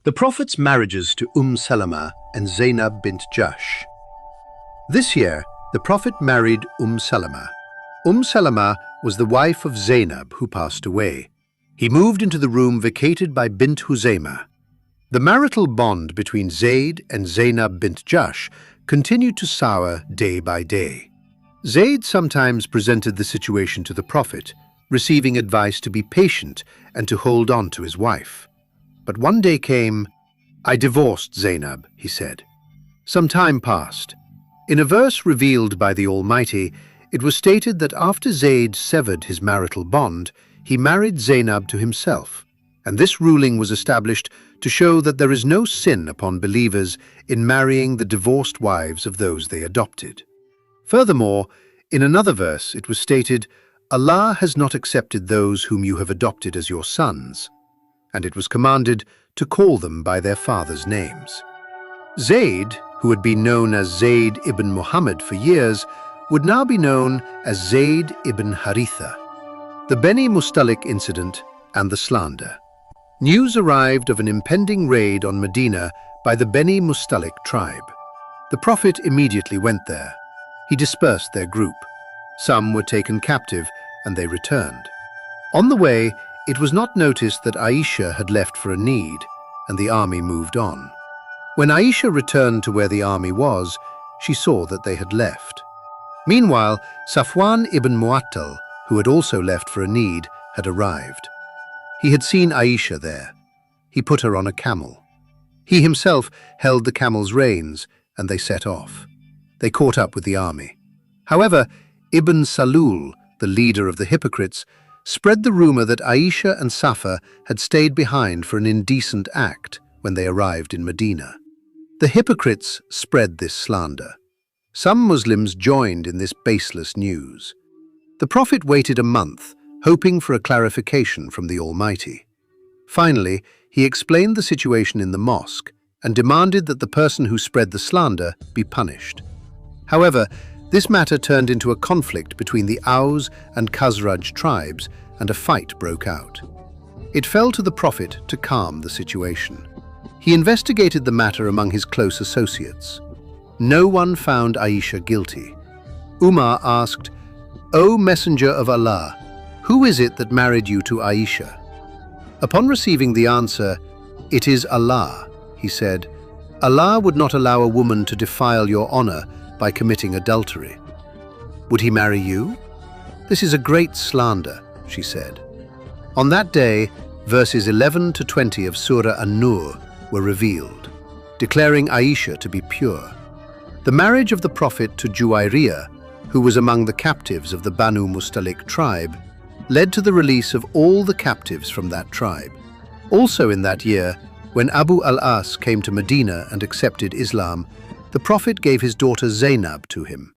The Prophet's marriages to Salama and Zainab bint Jahsh. This year, the Prophet married Salama. Salama was the wife of Zainab, who passed away. He moved into the room vacated by Bint Huzaymah. The marital bond between Zayd and Zainab bint Jahsh continued to sour day by day. Zayd sometimes presented the situation to the Prophet, receiving advice to be patient and to hold on to his wife. But one day came. "I divorced Zainab," he said. Some time passed. In a verse revealed by the Almighty, it was stated that after Zayd severed his marital bond, he married Zainab to himself, and this ruling was established to show that there is no sin upon believers in marrying the divorced wives of those they adopted. Furthermore, in another verse it was stated, "Allah has not accepted those whom you have adopted as your sons," and it was commanded to call them by their fathers' names. Zayd, who had been known as Zayd ibn Muhammad for years, would now be known as Zayd ibn Haritha. The Beni Mustalik incident and the slander. News arrived of an impending raid on Medina by the Beni Mustalik tribe. The Prophet immediately went there. He dispersed their group. Some were taken captive and they returned. On the way, it was not noticed that Aisha had left for a need, and the army moved on. When Aisha returned to where the army was, she saw that they had left. Meanwhile, Safwan ibn Mu'attal, who had also left for a need, had arrived. He had seen Aisha there. He put her on a camel. He himself held the camel's reins, and they set off. They caught up with the army. However, Ibn Salul, the leader of the hypocrites, spread the rumor that Aisha and Safa had stayed behind for an indecent act when they arrived in Medina. The hypocrites spread this slander. Some Muslims joined in this baseless news. The Prophet waited a month, hoping for a clarification from the Almighty. Finally, he explained the situation in the mosque and demanded that the person who spread the slander be punished. However, this matter turned into a conflict between the Aus and Khazraj tribes, and a fight broke out. It fell to the Prophet to calm the situation. He investigated the matter among his close associates. No one found Aisha guilty. Umar asked, "O Messenger of Allah, who is it that married you to Aisha?" Upon receiving the answer, "It is Allah," he said, "Allah would not allow a woman to defile your honor by committing adultery. Would he marry you? This is a great slander," she said. On that day, verses 11 to 20 of Surah An-Nur were revealed, declaring Aisha to be pure. The marriage of the Prophet to Juwayriyah, who was among the captives of the Banu Mustalik tribe, led to the release of all the captives from that tribe. Also in that year, when Abu al-As came to Medina and accepted Islam, the Prophet gave his daughter Zainab to him.